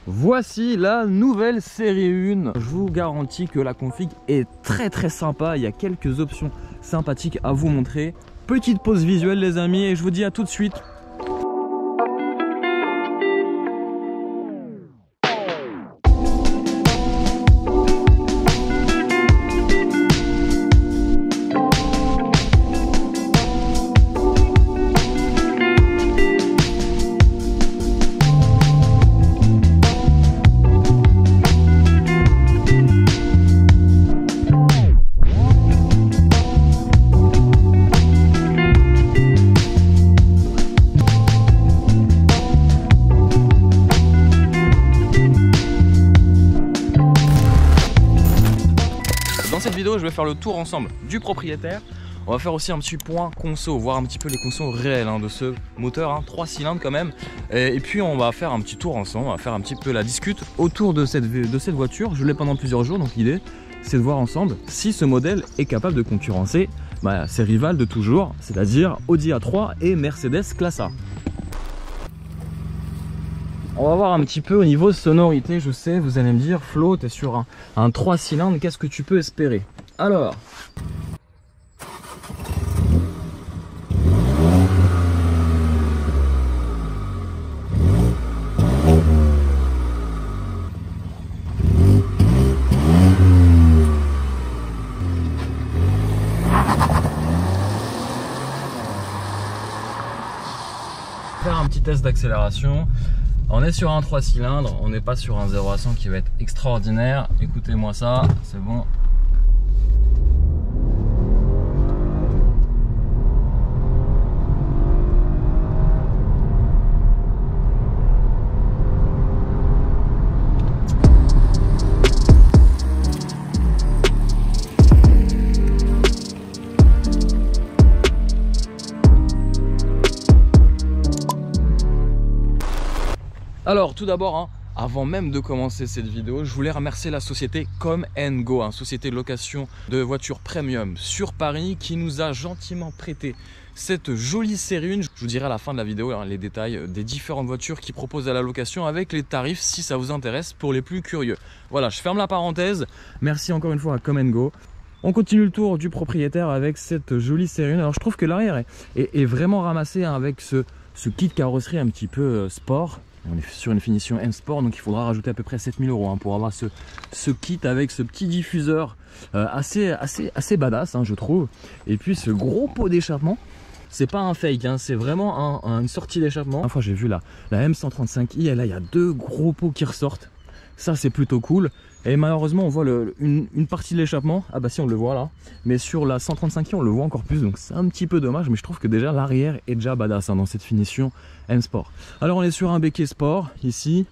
Voici la nouvelle série 1. Je vous garantis que la config est très sympa. Il y a quelques options sympathiques à vous montrer. Petite pause visuelle les amis et je vous dis à tout de suite. Dans cette vidéo, je vais faire le tour ensemble du propriétaire. On va faire aussi un petit point conso, voir un petit peu les consos réels de ce moteur, 3 cylindres quand même. Et puis on va faire un petit tour ensemble, on va faire un petit peu la discute autour de cette voiture. Je l'ai pendant plusieurs jours, donc l'idée c'est de voir ensemble si ce modèle est capable de concurrencer ses rivales de toujours, c'est-à-dire Audi A3 et Mercedes Classe A. On va voir un petit peu au niveau sonorité. Je sais, vous allez me dire, Flo, tu es sur un 3 cylindres, qu'est-ce que tu peux espérer? Alors, faire un petit test d'accélération. On est sur un 3 cylindres, on n'est pas sur un 0 à 100 qui va être extraordinaire. Écoutez-moi ça, c'est bon. Alors tout d'abord, avant même de commencer cette vidéo, je voulais remercier la société Come & Go, société de location de voitures premium sur Paris, qui nous a gentiment prêté cette jolie série 1. Je vous dirai à la fin de la vidéo les détails des différentes voitures qu'ils proposent à la location avec les tarifs si ça vous intéresse pour les plus curieux. Voilà, je ferme la parenthèse. Merci encore une fois à Come & Go. On continue le tour du propriétaire avec cette jolie série 1. Alors je trouve que l'arrière est vraiment ramassé avec ce kit carrosserie un petit peu sport. On est sur une finition M Sport, donc il faudra rajouter à peu près 7000 € pour avoir ce kit avec ce petit diffuseur assez badass, je trouve. Et puis ce gros pot d'échappement, c'est pas un fake, c'est vraiment une sortie d'échappement. Une fois j'ai vu la M135i, et là il y a 2 gros pots qui ressortent. Ça c'est plutôt cool. Et malheureusement on voit une partie de l'échappement. Ah bah si, on le voit là. Mais sur la 135i on le voit encore plus, donc c'est un petit peu dommage. Mais je trouve que déjà l'arrière est déjà badass dans cette finition M Sport. Alors on est sur un béquet sport ici.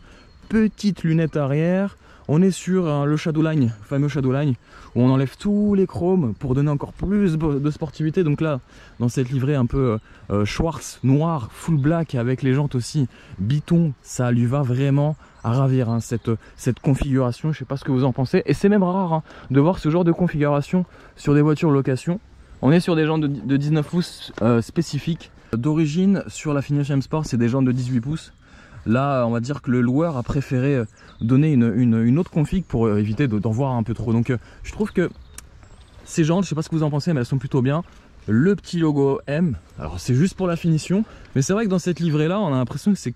Petite lunette arrière. On est sur le Shadowline, le fameux Shadowline, où on enlève tous les chromes pour donner encore plus de sportivité. Donc là, dans cette livrée un peu Schwarz, noir, full black, avec les jantes aussi biton, ça lui va vraiment à ravir cette configuration. Je sais pas ce que vous en pensez. Et c'est même rare de voir ce genre de configuration sur des voitures location. On est sur des jantes de 19 pouces spécifiques. D'origine, sur la finition M Sport, c'est des jantes de 18 pouces. Là, on va dire que le loueur a préféré donner une autre config pour éviter d'en voir un peu trop. Donc je trouve que ces jantes, je sais pas ce que vous en pensez, mais elles sont plutôt bien. Le petit logo M, alors c'est juste pour la finition, mais c'est vrai que dans cette livrée là, on a l'impression que c'est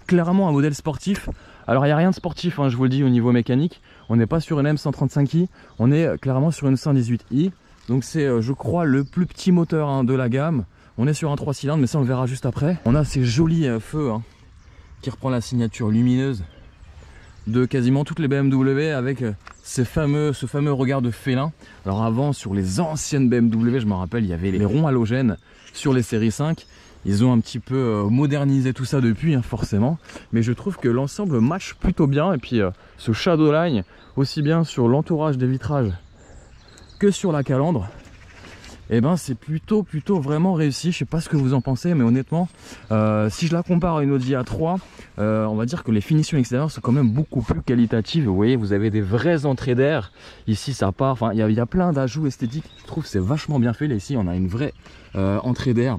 clairement un modèle sportif. Alors il n'y a rien de sportif, je vous le dis, au niveau mécanique. On n'est pas sur une M135i, on est clairement sur une 118i. Donc c'est, je crois, le plus petit moteur de la gamme. On est sur un 3 cylindres, mais ça on le verra juste après. On a ces jolis feux qui reprend la signature lumineuse de quasiment toutes les BMW avec ce fameux regard de félin. Alors avant, sur les anciennes BMW, je me rappelle, il y avait les ronds halogènes sur les séries 5. Ils ont un petit peu modernisé tout ça depuis, forcément. Mais je trouve que l'ensemble match plutôt bien. Et puis ce Shadowline, aussi bien sur l'entourage des vitrages que sur la calandre, et ben c'est plutôt vraiment réussi. Je sais pas ce que vous en pensez, mais honnêtement si je la compare à une Audi A3, on va dire que les finitions extérieures sont quand même beaucoup plus qualitatives. Vous voyez, vous avez des vraies entrées d'air ici, ça part, enfin il y a plein d'ajouts esthétiques. Je trouve que c'est vachement bien fait. Là ici on a une vraie entrée d'air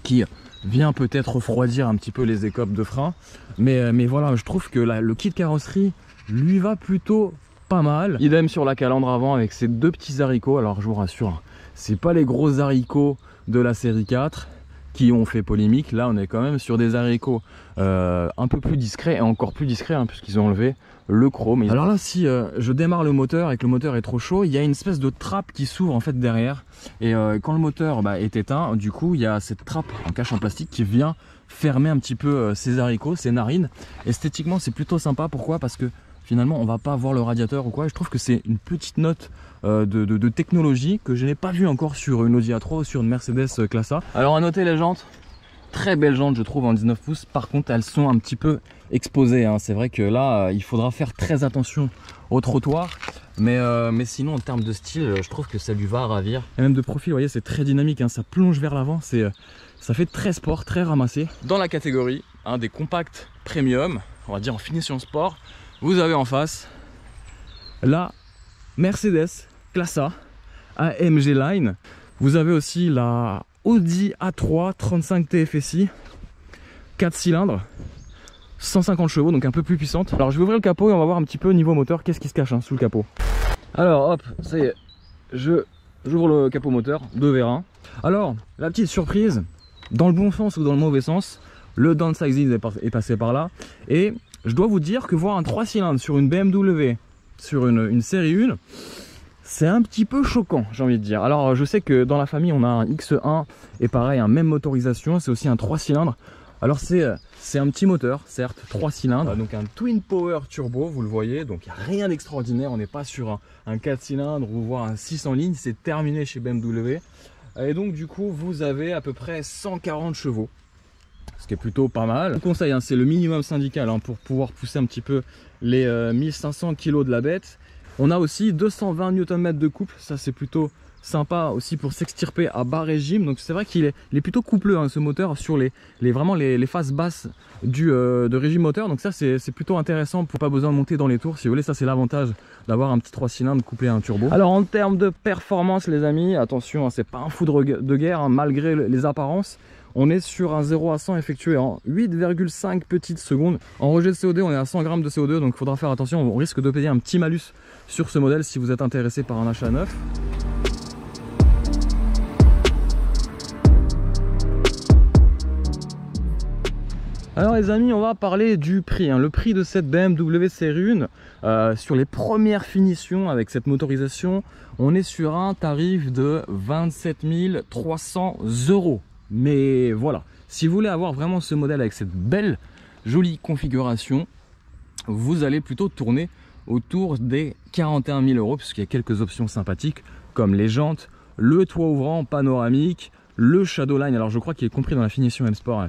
qui vient peut-être refroidir un petit peu les écopes de frein. Mais voilà, je trouve que le kit carrosserie lui va plutôt pas mal. Idem sur la calandre avant avec ces deux petits haricots. Alors je vous rassure, c'est pas les gros haricots de la série 4 qui ont fait polémique. Là on est quand même sur des haricots un peu plus discrets et encore plus discrets hein, puisqu'ils ont enlevé le chrome. Alors là si je démarre le moteur et que le moteur est trop chaud, il y a une espèce de trappe qui s'ouvre en fait derrière et quand le moteur est éteint, du coup il y a cette trappe en cache en plastique qui vient fermer un petit peu ces haricots, ces narines. Esthétiquement c'est plutôt sympa. Pourquoi? Parce que finalement on va pas voir le radiateur ou quoi. Je trouve que c'est une petite note de technologie que je n'ai pas vu encore sur une Audi A3 ou sur une Mercedes classe A. Alors à noter les jantes, très belles jantes je trouve en 19 pouces. Par contre elles sont un petit peu exposées hein. C'est vrai que là il faudra faire très attention au trottoir. Mais sinon en termes de style je trouve que ça lui va à ravir. Et même de profil vous voyez c'est très dynamique hein. Ça plonge vers l'avant, ça fait très sport, très ramassé. Dans la catégorie des compacts premium, on va dire en finition sport, vous avez en face la Mercedes classe A AMG Line. Vous avez aussi la Audi A3 35 TFSI 4 cylindres 150 chevaux, donc un peu plus puissante. Alors je vais ouvrir le capot et on va voir un petit peu au niveau moteur qu'est-ce qui se cache sous le capot. Alors hop, ça y est, j'ouvre le capot moteur, 2 vérins. Alors la petite surprise, dans le bon sens ou dans le mauvais sens, le downsizing est passé par là. Et je dois vous dire que voir un 3 cylindres sur une BMW, sur une série 1, c'est un petit peu choquant, j'ai envie de dire. Alors je sais que dans la famille on a un X1 et pareil, même motorisation, c'est aussi un 3 cylindres. Alors c'est un petit moteur, certes, 3 cylindres, donc un Twin Power Turbo, vous le voyez, donc il n'y a rien d'extraordinaire, on n'est pas sur un 4 cylindres ou voire un 6 en ligne, c'est terminé chez BMW. Et donc du coup vous avez à peu près 140 chevaux, ce qui est plutôt pas mal. Le conseil, c'est le minimum syndical pour pouvoir pousser un petit peu les 1500 kg de la bête. On a aussi 220 Nm de couple, ça c'est plutôt sympa aussi pour s'extirper à bas régime. Donc c'est vrai qu'il est plutôt coupleux ce moteur sur vraiment les phases basses de régime moteur. Donc ça c'est plutôt intéressant pour pas besoin de monter dans les tours. Si vous voulez, ça c'est l'avantage d'avoir un petit 3 cylindres couplé à un turbo. Alors en termes de performance les amis, attention, c'est pas un foudre de guerre malgré les apparences. On est sur un 0 à 100 effectué en 8,5 petites secondes. En rejet de CO2, on est à 100 grammes de CO2, donc il faudra faire attention. On risque de payer un petit malus sur ce modèle si vous êtes intéressé par un achat neuf. Alors les amis, on va parler du prix, le prix de cette BMW série 1. Sur les premières finitions avec cette motorisation, on est sur un tarif de 27 300 €. Mais voilà, si vous voulez avoir vraiment ce modèle avec cette belle, jolie configuration, vous allez plutôt tourner autour des 41 000 €, puisqu'il y a quelques options sympathiques comme les jantes, le toit ouvrant panoramique, le Shadowline. Alors je crois qu'il est compris dans la finition M Sport,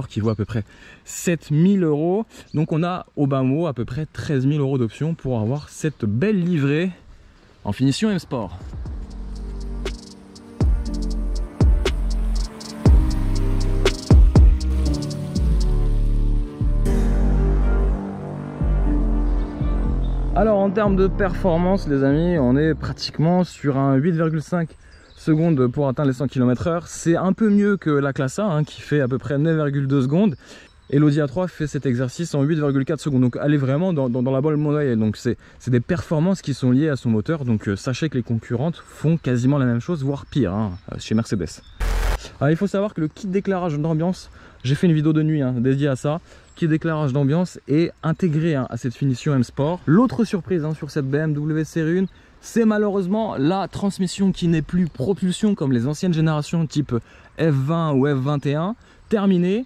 qui vaut à peu près 7 000 €. Donc on a au bas mot à peu près 13 000 € d'options pour avoir cette belle livrée en finition M Sport. Alors en termes de performance les amis, on est pratiquement sur un 8,5 secondes pour atteindre les 100 km/h. C'est un peu mieux que la classe A qui fait à peu près 9,2 secondes. Et l'Audi A3 fait cet exercice en 8,4 secondes. Donc elle est vraiment dans la bonne moyenne. Donc c'est des performances qui sont liées à son moteur. Donc sachez que les concurrentes font quasiment la même chose, voire pire chez Mercedes. Alors, il faut savoir que le kit d'éclairage d'ambiance, j'ai fait une vidéo de nuit dédiée à ça. Kit d'éclairage d'ambiance est intégré à cette finition M Sport. L'autre surprise sur cette BMW série 1, c'est malheureusement la transmission qui n'est plus propulsion comme les anciennes générations type F20 ou F21. Terminée.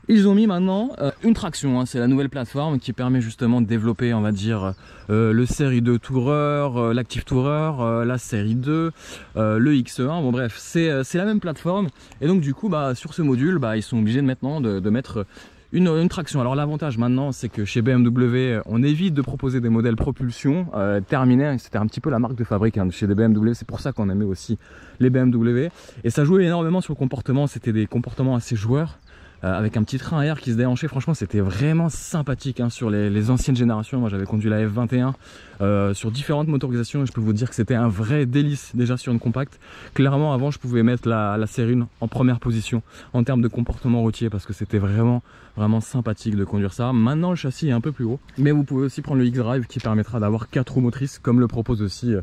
Ils ont mis maintenant une traction, c'est la nouvelle plateforme qui permet justement de développer, on va dire, le série 2 Tourer, l'Active Tourer, la série 2, le X1, bon bref, c'est la même plateforme. Et donc du coup, sur ce module, ils sont obligés maintenant de mettre une traction. Alors l'avantage maintenant, c'est que chez BMW, on évite de proposer des modèles propulsion terminés. C'était un petit peu la marque de fabrique chez les BMW, c'est pour ça qu'on aimait aussi les BMW. Et ça jouait énormément sur le comportement, c'était des comportements assez joueurs. avec un petit train à air qui se déhanchait. Franchement c'était vraiment sympathique hein, sur les anciennes générations. Moi j'avais conduit la F21 sur différentes motorisations et je peux vous dire que c'était un vrai délice déjà sur une compacte. Clairement avant je pouvais mettre la série 1 en première position en termes de comportement routier parce que c'était vraiment sympathique de conduire ça. Maintenant le châssis est un peu plus haut, mais vous pouvez aussi prendre le X-Drive qui permettra d'avoir 4 roues motrices comme le propose aussi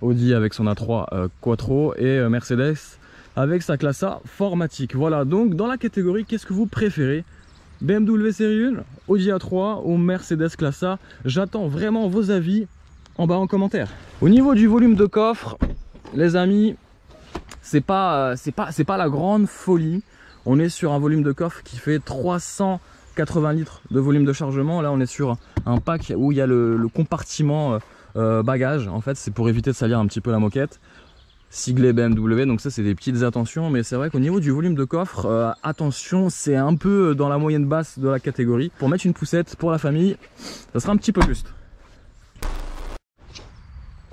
Audi avec son A3 Quattro et Mercedes avec sa classe A Formatic. Voilà, donc dans la catégorie, qu'est-ce que vous préférez? BMW série 1, Audi A3 ou Mercedes classe A? J'attends vraiment vos avis en bas en commentaire. Au niveau du volume de coffre, les amis, c'est pas la grande folie. On est sur un volume de coffre qui fait 380 litres de volume de chargement. Là, on est sur un pack où il y a le compartiment bagage. En fait, c'est pour éviter de salir un petit peu la moquette. Siglé BMW, donc ça c'est des petites attentions, mais c'est vrai qu'au niveau du volume de coffre, attention, c'est un peu dans la moyenne basse de la catégorie. Pour mettre une poussette pour la famille, ça sera un petit peu juste.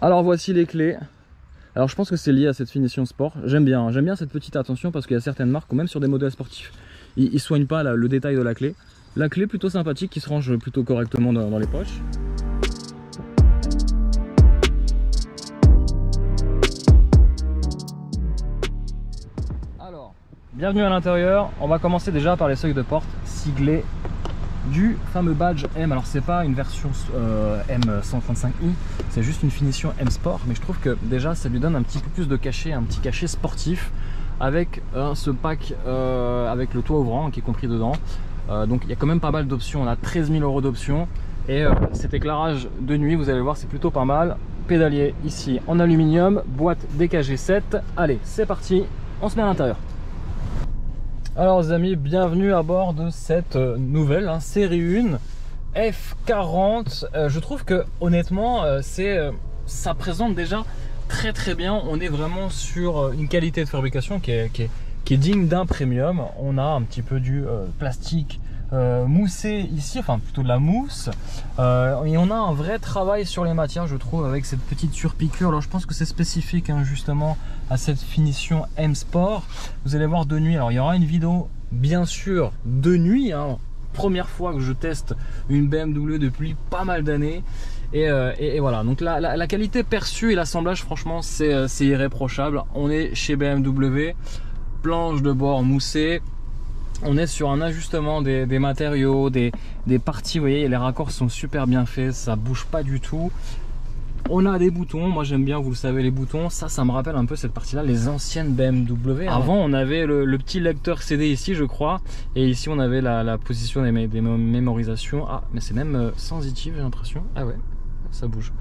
Alors voici les clés. Alors je pense que c'est lié à cette finition sport. J'aime bien cette petite attention parce qu'il y a certaines marques, ou même sur des modèles sportifs, ils soignent pas le détail de la clé. La clé plutôt sympathique qui se range plutôt correctement dans les poches. Bienvenue à l'intérieur, on va commencer déjà par les seuils de porte siglés du fameux badge M. Alors c'est pas une version M135i, c'est juste une finition M Sport, mais je trouve que déjà ça lui donne un petit peu plus de cachet, un petit cachet sportif avec ce pack avec le toit ouvrant qui est compris dedans. Donc il y a quand même pas mal d'options, on a 13 000 € d'options et cet éclairage de nuit, vous allez voir, c'est plutôt pas mal. Pédalier ici en aluminium, boîte DKG 7. Allez, c'est parti, on se met à l'intérieur. Alors les amis, bienvenue à bord de cette nouvelle série 1 F40. Je trouve que honnêtement ça présente déjà très bien. On est vraiment sur une qualité de fabrication qui est digne d'un premium. On a un petit peu du plastique moussé ici, enfin plutôt de la mousse, et on a un vrai travail sur les matières, je trouve, avec cette petite surpiqûre. Alors je pense que c'est spécifique hein, justement à cette finition M Sport. Vous allez voir de nuit, alors il y aura une vidéo bien sûr de nuit hein. Première fois que je teste une BMW depuis pas mal d'années et voilà, donc la qualité perçue et l'assemblage franchement c'est irréprochable. On est chez BMW, planche de bord moussée. On est sur un ajustement des matériaux, des parties, vous voyez, les raccords sont super bien faits, ça bouge pas du tout. On a des boutons, moi j'aime bien, vous le savez, les boutons, ça me rappelle un peu cette partie-là, les anciennes BMW. Avant on avait le petit lecteur CD ici je crois, et ici on avait la position des mémorisations. Ah, mais c'est même sensitive j'ai l'impression. Ah ouais, ça bouge.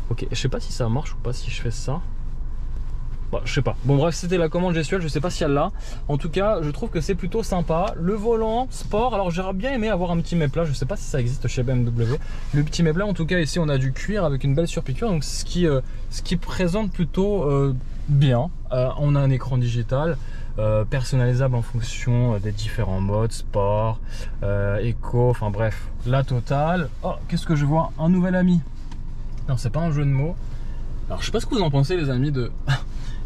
Ok, je sais pas si ça marche ou pas si je fais ça. Bon, je sais pas. Bon bref, c'était la commande gestuelle, je sais pas si elle l'a. En tout cas, je trouve que c'est plutôt sympa. Le volant sport, alors j'aurais bien aimé avoir un petit méplat, je sais pas si ça existe chez BMW. Le petit méplat, en tout cas ici on a du cuir avec une belle surpiqûre, donc ce qui présente plutôt bien. On a un écran digital personnalisable en fonction des différents modes, sport, éco, enfin bref, la totale. Oh, qu'est-ce que je vois? Un nouvel ami. Non, c'est pas un jeu de mots. Alors je sais pas ce que vous en pensez les amis de...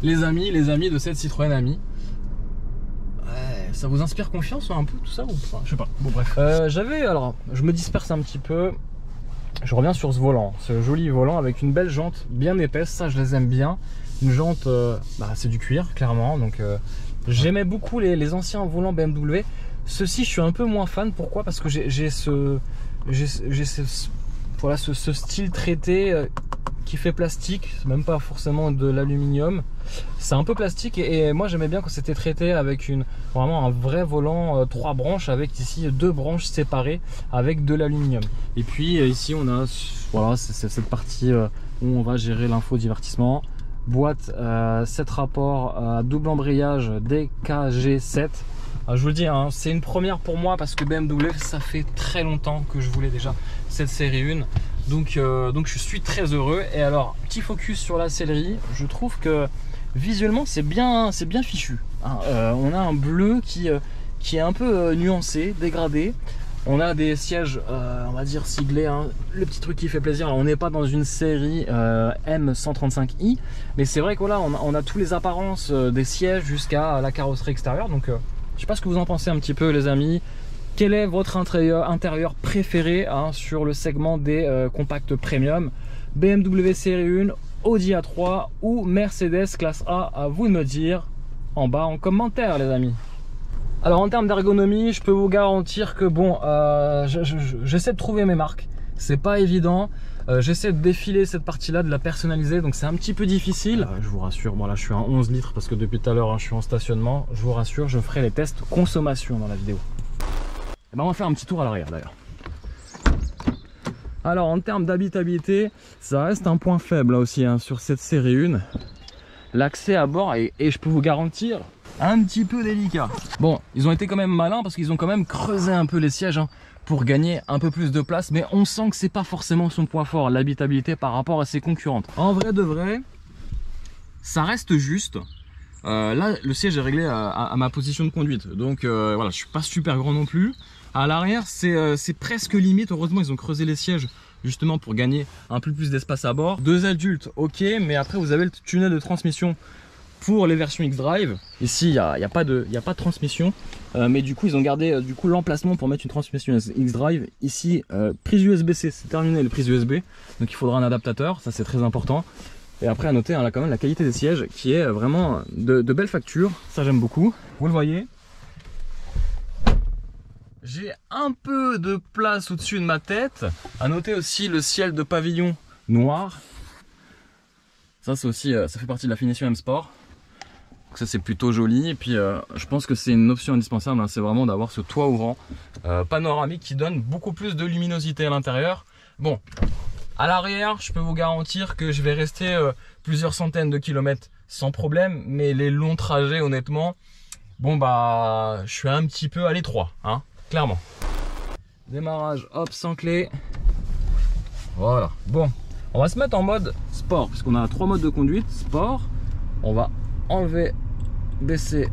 les amis de cette Citroën Ami. Ouais, ça vous inspire confiance un peu tout ça ou pas? Je sais pas. Bon bref. Alors, je me disperse un petit peu. Je reviens sur ce volant, ce joli volant avec une belle jante bien épaisse. Ça, je les aime bien. Une jante, c'est du cuir clairement. Donc, j'aimais beaucoup les anciens volants BMW. Ceux-ci, je suis un peu moins fan. Pourquoi? Parce que j'ai ce style traité. Qui fait plastique, c'est même pas forcément de l'aluminium, c'est un peu plastique et moi j'aimais bien quand c'était traité avec vraiment un vrai volant 3 branches avec ici 2 branches séparées avec de l'aluminium. Et puis ici on a voilà, c'est cette partie où on va gérer l'info divertissement, boîte 7 rapports à double embrayage DKG 7. Alors, je vous le dis, hein, c'est une première pour moi parce que BMW, ça fait très longtemps que je voulais déjà cette série 1. Donc je suis très heureux. Et alors, petit focus sur la sellerie, je trouve que visuellement c'est bien fichu. Hein. On a un bleu qui est un peu nuancé, dégradé. On a des sièges, on va dire siglés, hein. Le petit truc qui fait plaisir. Alors, on n'est pas dans une série M135i, mais c'est vrai que voilà, on a tous les apparences des sièges jusqu'à la carrosserie extérieure. Donc Je sais pas ce que vous en pensez un petit peu les amis. Quel est votre intérieur préféré hein, sur le segment des compacts premium? BMW série 1, Audi A3 ou Mercedes classe A? À vous de me dire en bas en commentaire les amis. Alors en termes d'ergonomie, je peux vous garantir que bon, j'essaie de trouver mes marques. C'est pas évident. J'essaie de défiler cette partie-là, de la personnaliser, donc c'est un petit peu difficile. Je vous rassure, bon là je suis à 11 litres parce que depuis tout à l'heure hein, je suis en stationnement. Je vous rassure, je ferai les tests consommation dans la vidéo. Et ben, on va faire un petit tour à l'arrière d'ailleurs. Alors en termes d'habitabilité, ça reste un point faible là aussi hein, sur cette série 1. L'accès à bord et je peux vous garantir un petit peu délicat. Bon, ils ont été quand même malins parce qu'ils ont quand même creusé un peu les sièges hein, pour gagner un peu plus de place, mais on sent que c'est pas forcément son point fort, l'habitabilité par rapport à ses concurrentes. En vrai de vrai, ça reste juste. Là, le siège est réglé à ma position de conduite, donc voilà, je suis pas super grand non plus. À l'arrière, c'est presque limite. Heureusement, ils ont creusé les sièges justement pour gagner un peu plus d'espace à bord. 2 adultes, ok, mais après vous avez le tunnel de transmission pour les versions X-Drive. Ici, il n'y a pas de transmission, mais du coup, ils ont gardé l'emplacement pour mettre une transmission X-Drive. Ici, prise USB-C, c'est terminé les prises USB, donc il faudra un adaptateur, ça c'est très important. Et après, à noter hein, là, quand même la qualité des sièges qui est vraiment de belle facture, ça j'aime beaucoup. Vous le voyez. J'ai un peu de place au-dessus de ma tête. À noter aussi le ciel de pavillon noir. Ça c'est aussi, ça fait partie de la finition M-Sport. Donc ça c'est plutôt joli. Et puis je pense que c'est une option indispensable. Hein, c'est vraiment d'avoir ce toit ouvrant panoramique qui donne beaucoup plus de luminosité à l'intérieur. Bon, à l'arrière, je peux vous garantir que je vais rester plusieurs centaines de kilomètres sans problème. Mais les longs trajets, honnêtement, bon bah, je suis un petit peu à l'étroit, hein. Clairement. Démarrage, hop, sans clé. Voilà. Bon, on va se mettre en mode sport, puisqu'on a 3 modes de conduite. Sport, on va enlever, baisser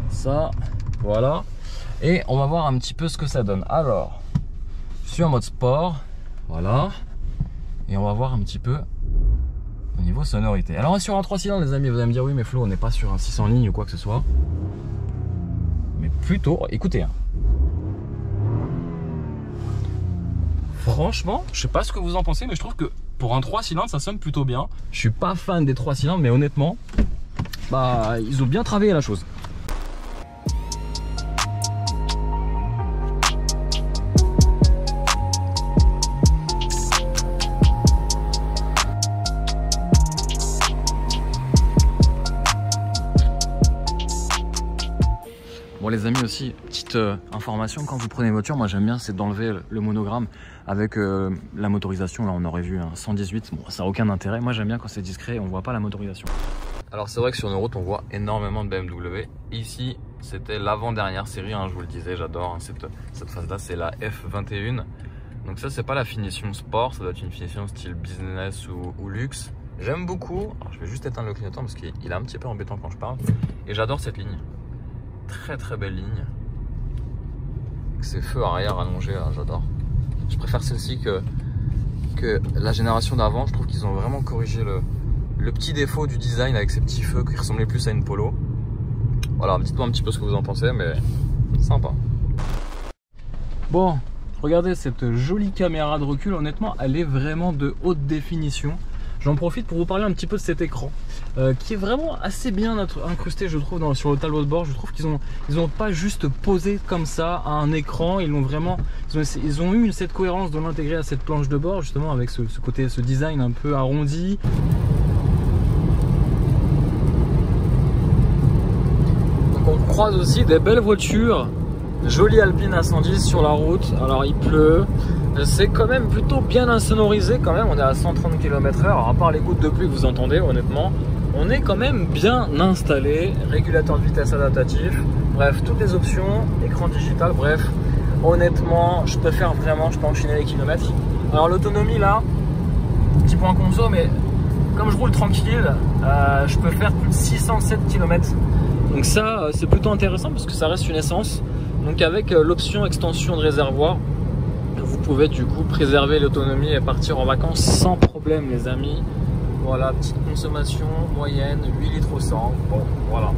ça. Voilà. Et on va voir un petit peu ce que ça donne. Alors, je suis en mode sport. Voilà. Et on va voir un petit peu au niveau sonorité. Alors, on est sur un 3 cylindres, les amis. Vous allez me dire, oui, mais Flo, on n'est pas sur un 600 lignes ou quoi que ce soit. Mais plutôt, écoutez, hein. Franchement, je sais pas ce que vous en pensez, mais je trouve que pour un 3 cylindres, ça sonne plutôt bien. Je suis pas fan des 3 cylindres, mais honnêtement, bah, ils ont bien travaillé la chose. Bon les amis aussi, petite information, quand vous prenez une voiture, moi j'aime bien c'est d'enlever le monogramme avec la motorisation. Là on aurait vu un 118, bon ça n'a aucun intérêt, moi j'aime bien quand c'est discret, on voit pas la motorisation. Alors c'est vrai que sur nos routes on voit énormément de BMW. Ici c'était l'avant-dernière série, hein, je vous le disais, j'adore hein, cette phase là, c'est la F21. Donc ça c'est pas la finition sport, ça doit être une finition style business ou luxe. J'aime beaucoup, alors je vais juste éteindre le clignotant parce qu'il est un petit peu embêtant quand je parle. Et j'adore cette ligne. Très très belle ligne. Ces feux arrière allongés là, j'adore. Je préfère celle-ci que la génération d'avant. Je trouve qu'ils ont vraiment corrigé le petit défaut du design avec ces petits feux qui ressemblaient plus à une Polo. Voilà, dites-moi un petit peu ce que vous en pensez, mais sympa. Bon, regardez cette jolie caméra de recul, honnêtement elle est vraiment de haute définition. J'en profite pour vous parler un petit peu de cet écran qui est vraiment assez bien incrusté je trouve sur le tableau de bord. Je trouve qu'ils ont pas juste posé comme ça à un écran, ils ont eu cette cohérence de l'intégrer à cette planche de bord justement avec ce côté, ce design un peu arrondi. Donc on croise aussi des belles voitures, jolie Alpine A110 sur la route. Alors il pleut. C'est quand même plutôt bien insonorisé quand même, on est à 130 km/h, à part les gouttes de pluie que vous entendez honnêtement, on est quand même bien installé, régulateur de vitesse adaptatif, bref, toutes les options, écran digital, bref, honnêtement, je peux enchaîner les kilomètres. Alors l'autonomie là, petit point conso, mais comme je roule tranquille, je peux faire plus de 607 km. Donc ça, c'est plutôt intéressant parce que ça reste une essence, donc avec l'option extension de réservoir, vous pouvez du coup préserver l'autonomie et partir en vacances sans problème les amis. Voilà, petite consommation moyenne, 8 litres au 100. Bon, voilà.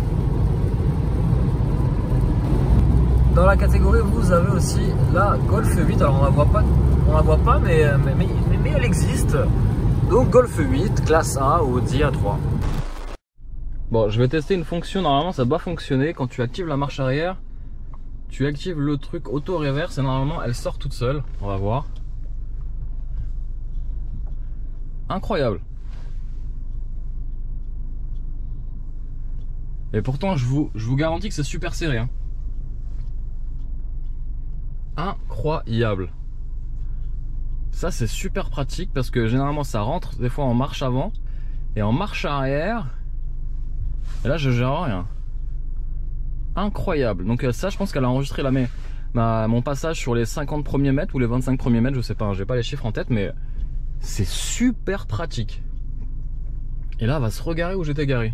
dans la catégorie, vous avez aussi la Golf 8. Alors on la voit pas, mais elle existe. Donc Golf 8, classe A, Audi A3. Bon, je vais tester une fonction. Normalement, ça doit fonctionner. Quand tu actives la marche arrière, tu actives le truc auto-reverse et normalement, elle sort toute seule. On va voir. Incroyable. Et pourtant, je vous garantis que c'est super serré. Hein. Incroyable. Ça, c'est super pratique parce que généralement, ça rentre des fois en marche avant et en marche arrière. Et là, je gère rien. Incroyable. Donc ça, je pense qu'elle a enregistré mon passage sur les 50 premiers mètres ou les 25 premiers mètres. Je sais pas, j'ai pas les chiffres en tête, mais c'est super pratique. Et là, elle va se regarer où j'étais garé.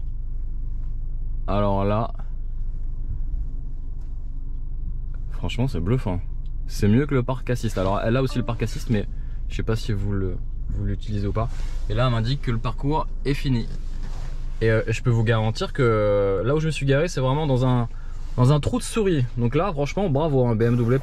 Alors là, franchement, c'est bluffant. C'est mieux que le parc assist. Alors, elle a aussi le parc assist, mais je sais pas si vous l'utilisez ou pas. Et là, elle m'indique que le parcours est fini. Et je peux vous garantir que là où je me suis garé, c'est vraiment dans un trou de souris. Donc là, franchement, bravo, hein, BMW.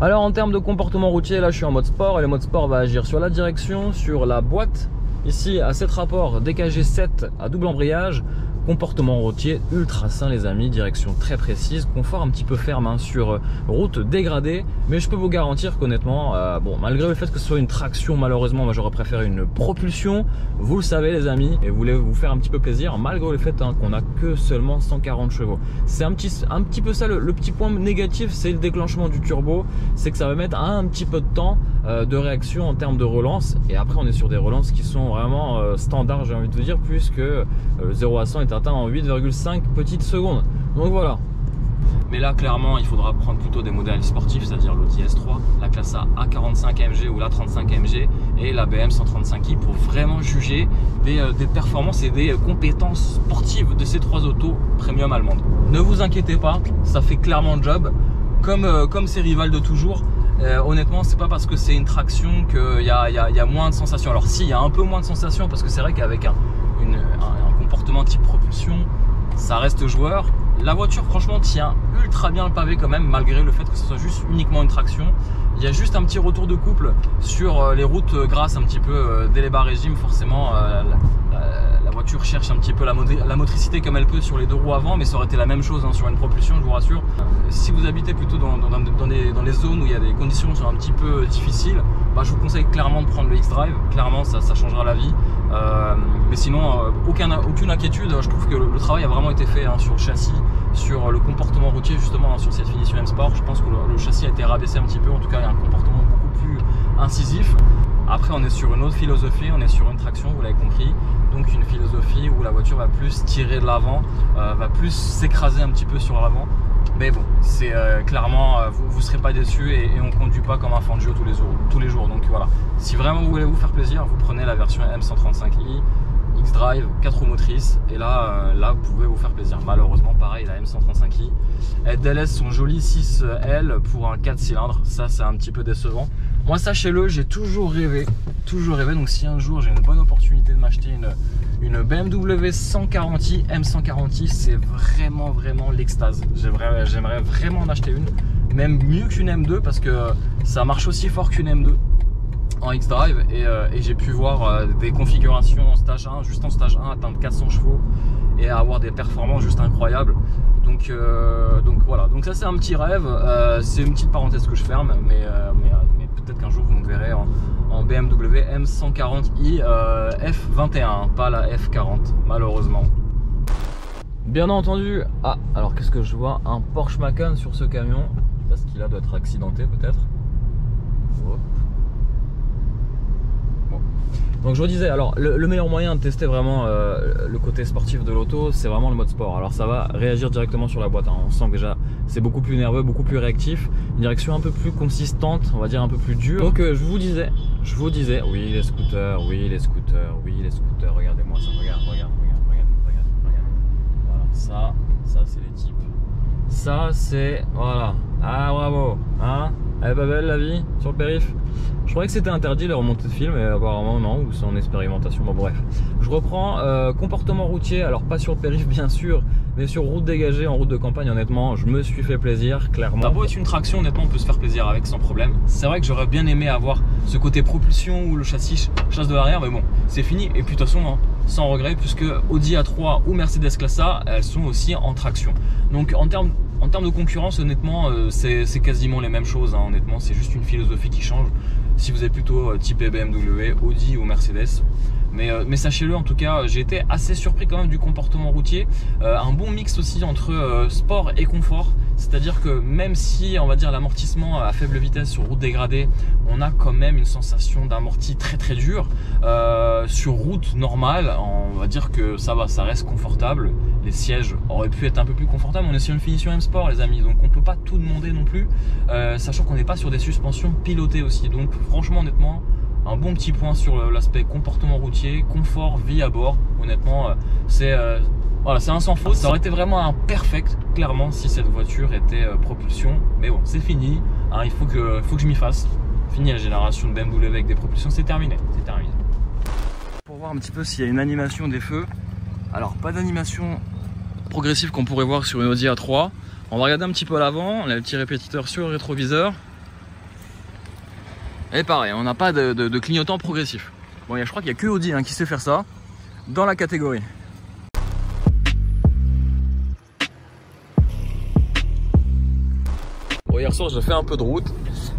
Alors en termes de comportement routier, là je suis en mode sport et le mode sport va agir sur la direction, sur la boîte. Ici à 7 rapports, DKG 7 à double embrayage. Comportement routier ultra sain les amis, direction très précise, confort un petit peu ferme hein, sur route dégradée, mais je peux vous garantir qu'honnêtement, bon, malgré le fait que ce soit une traction, malheureusement moi j'aurais préféré une propulsion, vous le savez les amis, et vous voulez vous faire un petit peu plaisir, malgré le fait hein, qu'on a que seulement 140 chevaux. C'est un petit peu ça le petit point négatif, c'est le déclenchement du turbo, c'est que ça va mettre un petit peu de temps de réaction en termes de relance, et après on est sur des relances qui sont vraiment standards, j'ai envie de vous dire, puisque 0 à 100 est atteint en 8,5 petites secondes. Donc voilà. Mais là clairement il faudra prendre plutôt des modèles sportifs, c'est-à-dire l'Audi S3, la classe A A45 AMG ou l'A35 AMG et la BM 135i pour vraiment juger des performances et des compétences sportives de ces trois autos premium allemandes. Ne vous inquiétez pas, ça fait clairement le job comme ces rivales de toujours. Honnêtement, c'est pas parce que c'est une traction qu'il y a moins de sensations. Alors si, il y a un peu moins de sensations parce que c'est vrai qu'avec un comportement type propulsion, ça reste joueur. La voiture franchement tient ultra bien le pavé quand même, malgré le fait que ce soit juste uniquement une traction. Il y a juste un petit retour de couple sur les routes grasses un petit peu dès les bas régimes. Forcément la voiture cherche un petit peu la motricité comme elle peut sur les deux roues avant, mais ça aurait été la même chose hein, sur une propulsion, je vous rassure. Si vous habitez plutôt dans les zones où il y a des conditions qui sont un petit peu difficiles, bah, je vous conseille clairement de prendre le X-Drive. Clairement ça changera la vie. Mais sinon aucune inquiétude, je trouve que le travail a vraiment été fait hein, sur le châssis, sur le comportement routier justement, hein, sur cette finition M Sport. Je pense que le châssis a été rabaissé un petit peu, en tout cas il y a un comportement beaucoup plus incisif. Après on est sur une autre philosophie, on est sur une traction, vous l'avez compris, donc une philosophie où la voiture va plus tirer de l'avant, va plus s'écraser un petit peu sur l'avant. Mais bon, c'est clairement, vous ne serez pas déçus et on ne conduit pas comme un Fangio tous les jours. Donc voilà, si vraiment vous voulez vous faire plaisir, vous prenez la version M135i, X-Drive, 4 roues motrices, et là vous pouvez vous faire plaisir. Malheureusement, pareil, la M135i, elle délaisse son joli 6L pour un 4 cylindres, ça c'est un petit peu décevant. Moi sachez-le, j'ai toujours rêvé, donc si un jour j'ai une bonne opportunité de m'acheter une BMW 140i, M140i, c'est vraiment l'extase. J'aimerais vraiment en acheter une, même mieux qu'une M2 parce que ça marche aussi fort qu'une M2 en X-Drive et j'ai pu voir des configurations en stage 1, juste en stage 1, atteindre 400 chevaux et avoir des performances juste incroyables. Donc voilà, donc ça c'est un petit rêve, c'est une petite parenthèse que je ferme, mais peut-être qu'un jour vous me verrez en BMW M140i F21, pas la F40 malheureusement. Bien entendu, alors qu'est-ce que je vois? Un Porsche Macan sur ce camion, je sais pas ce qu'il a, doit être accidenté peut-être. Donc je vous disais, alors le meilleur moyen de tester vraiment le côté sportif de l'auto, c'est vraiment le mode sport. Alors ça va réagir directement sur la boîte, hein. On sent que déjà c'est beaucoup plus nerveux, beaucoup plus réactif, une direction un peu plus consistante, on va dire un peu plus dure. Donc je vous disais, oui les scooters, regardez-moi ça, regarde. Voilà, ça c'est les types. Ça c'est, voilà, ah bravo, hein. Elle est pas belle la vie sur le périph'. Je croyais que c'était interdit les remontées de film, mais apparemment non, ou c'est en expérimentation. Bon bref, je reprends. Comportement routier, alors pas sur le périph' bien sûr, mais sur route dégagée, en route de campagne, honnêtement, je me suis fait plaisir, clairement. Ça beau être une traction, honnêtement, on peut se faire plaisir avec sans problème. C'est vrai que j'aurais bien aimé avoir ce côté propulsion où le châssis chasse de l'arrière, mais bon, c'est fini. Et puis de toute façon, hein, sans regret, puisque Audi A3 ou Mercedes Classe A, elles sont aussi en traction. Donc en termes de concurrence, honnêtement, c'est quasiment les mêmes choses. Hein, honnêtement, c'est juste une philosophie qui change. Si vous êtes plutôt typé BMW, Audi ou Mercedes. Mais sachez-le, en tout cas, j'ai été assez surpris quand même du comportement routier. Un bon mix aussi entre sport et confort. C'est-à-dire que même si, on va dire, l'amortissement à faible vitesse sur route dégradée, on a quand même une sensation d'amorti très très dur. Sur route normale, on va dire que ça va, ça reste confortable. Les sièges auraient pu être un peu plus confortables. On est sur une finition M Sport, les amis, donc on peut pas tout demander non plus. Sachant qu'on n'est pas sur des suspensions pilotées aussi. Donc franchement, honnêtement, un bon petit point sur l'aspect comportement routier, confort, vie à bord. Honnêtement, c'est voilà, c'est un sans faute. Ça aurait été vraiment un perfect, clairement, si cette voiture était propulsion. Mais bon, c'est fini. Hein, il faut que je m'y fasse. Fini la génération de BMW avec des propulsions, c'est terminé. C'est terminé. Pour voir un petit peu s'il y a une animation des feux. Alors, pas d'animation progressive qu'on pourrait voir sur une Audi A3. On va regarder un petit peu à l'avant. On a le petit répétiteur sur le rétroviseur. Et pareil, on n'a pas de clignotant progressif. Bon, je crois qu'il n'y a que Audi qui sait faire ça dans la catégorie. Bon, hier soir, j'ai fait un peu de route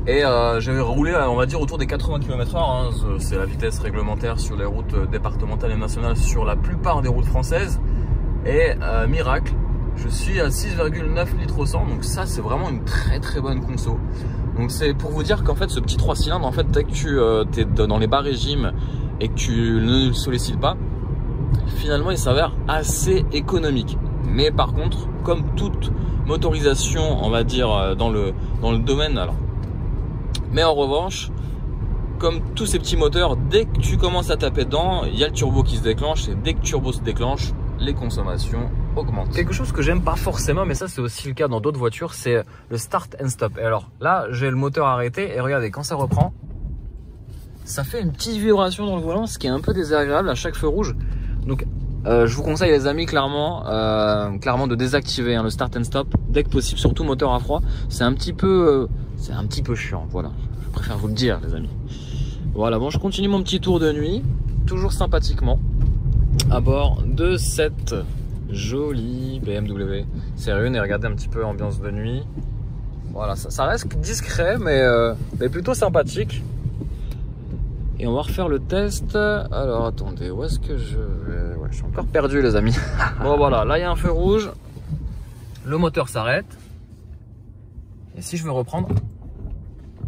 et j'ai roulé, on va dire, autour des 80 km/h. Hein. C'est la vitesse réglementaire sur les routes départementales et nationales sur la plupart des routes françaises. Et miracle, je suis à 6,9 litres au 100. Donc ça, c'est vraiment une très très bonne conso. Donc c'est pour vous dire qu'en fait ce petit 3 cylindres, en fait dès que tu es dans les bas régimes et que tu ne le sollicites pas, finalement il s'avère assez économique. Mais par contre, comme toute motorisation, on va dire dans le domaine, alors. Mais en revanche, comme tous ces petits moteurs, dès que tu commences à taper dedans, il y a le turbo qui se déclenche et dès que le turbo se déclenche, les consommations augmentent. Quelque chose que j'aime pas forcément, mais ça c'est aussi le cas dans d'autres voitures, c'est le start and stop. Et alors là, j'ai le moteur arrêté et regardez, quand ça reprend, ça fait une petite vibration dans le volant, ce qui est un peu désagréable à chaque feu rouge. Donc je vous conseille les amis clairement de désactiver le start and stop dès que possible, surtout moteur à froid. C'est un petit peu chiant, voilà. Je préfère vous le dire les amis. Voilà, bon, je continue mon petit tour de nuit, toujours sympathiquement, à bord de cette jolie BMW série 1 et regardez un petit peu l'ambiance de nuit. Voilà, ça reste discret mais plutôt sympathique. Et on va refaire le test. Alors attendez, où est-ce que je vais? Ouais, je suis encore perdu les amis. Bon voilà, là il y a un feu rouge. Le moteur s'arrête. Et si je veux reprendre,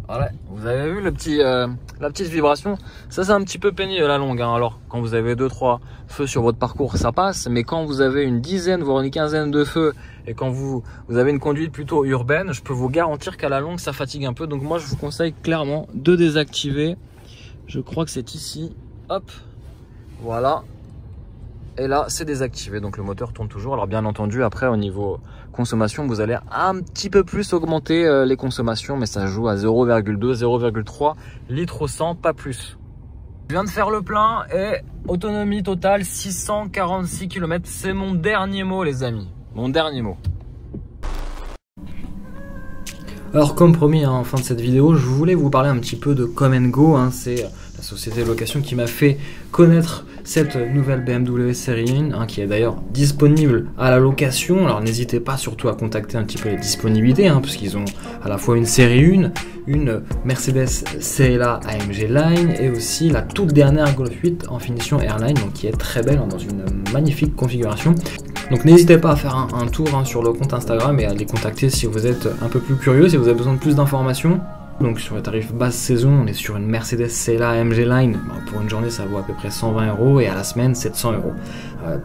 voilà, vous avez vu la petite vibration. Ça c'est un petit peu pénible à la longue. Alors quand vous avez 2-3 feux sur votre parcours, ça passe. Mais quand vous avez une dizaine, voire une quinzaine de feux, et quand vous avez une conduite plutôt urbaine, je peux vous garantir qu'à la longue ça fatigue un peu. Donc moi je vous conseille clairement de désactiver. Je crois que c'est ici. Hop, voilà. Et là c'est désactivé, donc le moteur tourne toujours. Alors bien entendu après au niveau consommation vous allez un petit peu plus augmenter les consommations, mais ça joue à 0,2 0,3 litres au 100, pas plus. Je viens de faire le plein et autonomie totale 646 km. C'est mon dernier mot les amis, mon dernier mot. Alors comme promis en fin de cette vidéo, je voulais vous parler un petit peu de Come & Go. C'est la société de location qui m'a fait connaître cette nouvelle BMW série 1 qui est d'ailleurs disponible à la location. Alors n'hésitez pas surtout à contacter un petit peu les disponibilités puisqu'ils ont à la fois une série 1, une Mercedes CLA AMG Line et aussi la toute dernière Golf 8 en finition Airline, donc qui est très belle dans une magnifique configuration. Donc n'hésitez pas à faire un tour sur le compte Instagram et à les contacter si vous êtes un peu plus curieux, si vous avez besoin de plus d'informations. Donc sur le tarif basse saison, on est sur une Mercedes CLA AMG Line. Pour une journée, ça vaut à peu près 120 € et à la semaine, 700 €.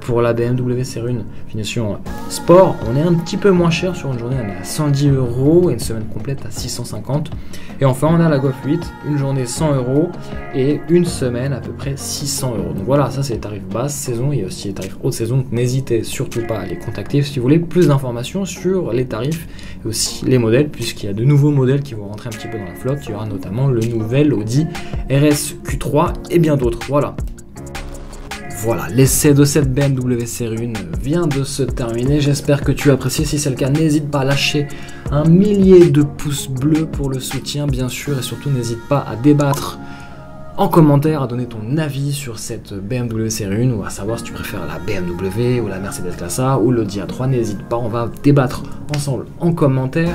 Pour la BMW série 1 finition sport, on est un petit peu moins cher. Sur une journée, on est à 110 € et une semaine complète à 650. Et enfin, on a la Golf 8, une journée 100 € et une semaine à peu près 600 €. Donc voilà, ça c'est les tarifs basse saison. Il y a aussi les tarifs haute saison. Donc n'hésitez surtout pas à les contacter si vous voulez plus d'informations sur les tarifs et aussi les modèles, puisqu'il y a de nouveaux modèles qui vont rentrer un petit peu dans la flotte, il y aura notamment le nouvel Audi RS Q3 et bien d'autres. Voilà. Voilà, l'essai de cette BMW série 1 vient de se terminer. J'espère que tu as apprécié. Si c'est le cas, n'hésite pas à lâcher un millier de pouces bleus pour le soutien, bien sûr. Et surtout, n'hésite pas à débattre en commentaire, à donner ton avis sur cette BMW série 1 ou à savoir si tu préfères la BMW ou la Mercedes Classe A ou l'Audi A3. N'hésite pas, on va débattre ensemble en commentaire.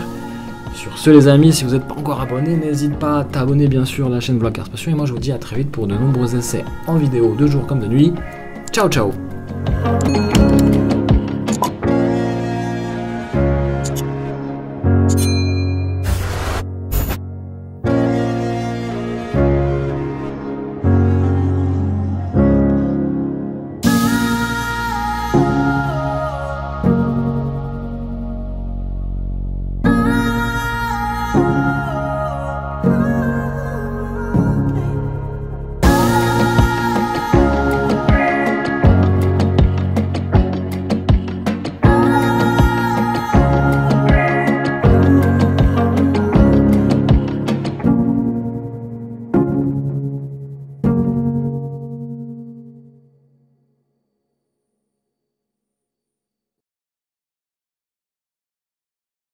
Sur ce les amis, si vous n'êtes pas encore abonné, n'hésite pas à t'abonner bien sûr à la chaîne Vlogcars Passion. Et moi je vous dis à très vite pour de nombreux essais en vidéo de jour comme de nuit. Ciao ciao.